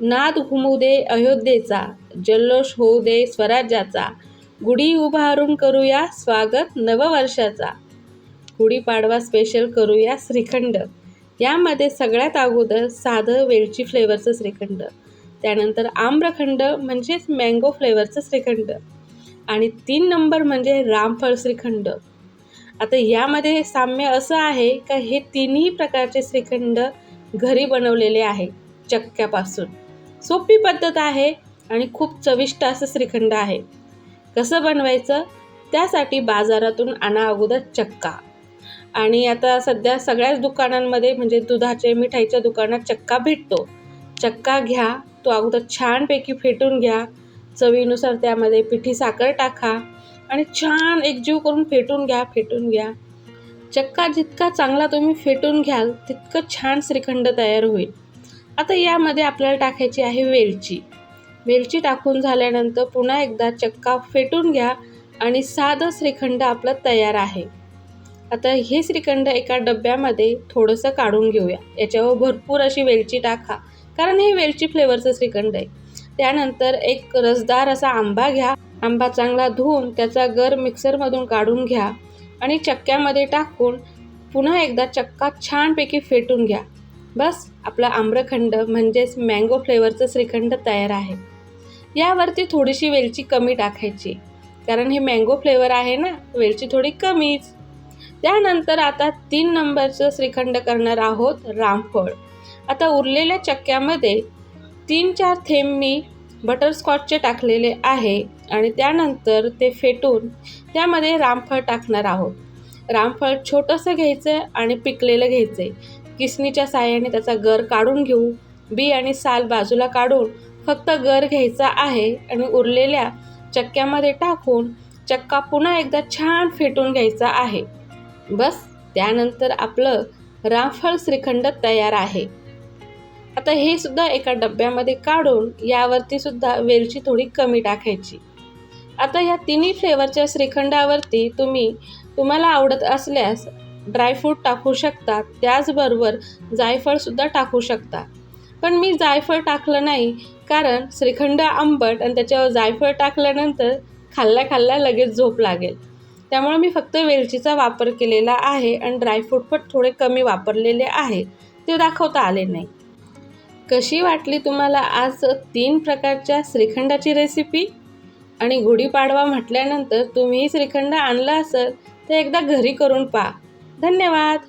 नाद घुमू दे अयोध्येचा, जल्लोष होऊ दे स्वराज्याचा, गुढी उभारून करूया स्वागत नववर्षाचा. गुढीपाडवा स्पेशल करूया श्रीखंड. यामध्ये सगळ्यात अगोदर साधं वेलची फ्लेवरचं श्रीखंड, त्यानंतर आम्रखंड म्हणजेच मँगो फ्लेवरचं श्रीखंड आणि 3 नंबर म्हणजे रामफळ श्रीखंड. आता यामध्ये साम्य असं आहे का हे तिन्ही प्रकारचे श्रीखंड घरी बनवलेले आहे चक्क्यापासून. सोपी पद्धत आहे आणि खूप चविष्ट असं श्रीखंड आहे. कसं बनवायचं? त्यासाठी बाजारातून आणा अगोदर चक्का. आणि आता सध्या सगळ्याच दुकानांमध्ये म्हणजे दुधाचे मिठाईच्या दुकानात चक्का भेटतो. चक्का घ्या, तो अगोदर छानपैकी फेटून घ्या. चवीनुसार त्यामध्ये पिठी साखर टाका आणि छान एकजीव करून फेटून घ्या. चक्का जितका चांगला तुम्ही फेटून घ्याल तितकं छान श्रीखंड तयार होईल. आता यामध्ये आपल्याला टाकायची आहे वेलची. वेलची टाकून झाल्यानंतर पुन्हा एकदा चक्का फेटून घ्या आणि साधं श्रीखंड आपलं तयार आहे. आता हे श्रीखंड एका डब्यामध्ये थोडंसं काढून घेऊया. याच्यावर भरपूर अशी वेलची टाका, कारण हे वेलची फ्लेवरचं श्रीखंड आहे. त्यानंतर एक रसदार असा आंबा घ्या. आंबा चांगला धुवून त्याचा गर मिक्सरमधून काढून घ्या आणि चक्क्यामध्ये टाकून पुन्हा एकदा चक्का छानपैकी फेटून घ्या. बस, आपला आम्रखंड म्हणजेच मँगो फ्लेवरचं श्रीखंड तयार आहे. यावरती थोडीशी वेलची कमी टाकायची, कारण हे मँगो फ्लेवर आहे ना, वेलची थोडी कमीच. त्यानंतर आता 3 नंबरचं श्रीखंड करणार आहोत रामफळ. आता उरलेल्या चक्क्यामध्ये 3-4 थेंब मी बटरस्कॉचचे टाकलेले आहे आणि त्यानंतर ते फेटून त्यामध्ये रामफळ टाकणार आहोत. रामफळ छोटंसं घ्यायचं आणि पिकलेलं घ्यायचं. किसणीच्या साहाय्याने त्याचा गर काढून घेऊ. बी आणि साल बाजूला काढून फक्त गर घ्यायचा आहे आणि उरलेल्या चक्क्यामध्ये टाकून चक्का पुन्हा एकदा छान फेटून घ्यायचा आहे. बस, त्यानंतर आपलं रामफळ श्रीखंड तयार आहे. आता हे सुद्धा एका डब्यामध्ये काढून यावरती सुद्धा वेलची थोडी कमी टाकायची. आता या तिन्ही फ्लेवरच्या श्रीखंडावरती तुम्हाला आवडत असल्यास ड्रायफ्रूट टाकू शकता. त्याचबरोबर जायफळसुद्धा टाकू शकता. पण मी जायफळ टाकलं नाही, कारण श्रीखंड आंबट आणि त्याच्यावर जायफळ टाकल्यानंतर खाल्ल्या लगेच झोप लागेल. त्यामुळे मी फक्त वेलचीचा वापर केलेला आहे आणि ड्रायफ्रूट पण थोडे कमी वापरलेले आहे, ते दाखवता आले नाही. कशी वाटली तुम्हाला आज 3 प्रकारच्या श्रीखंडाची रेसिपी? आणि गुढीपाडवा म्हटल्यानंतर तुम्हीही श्रीखंड आणला असेल तर एकदा घरी करून पहा. धन्यवाद.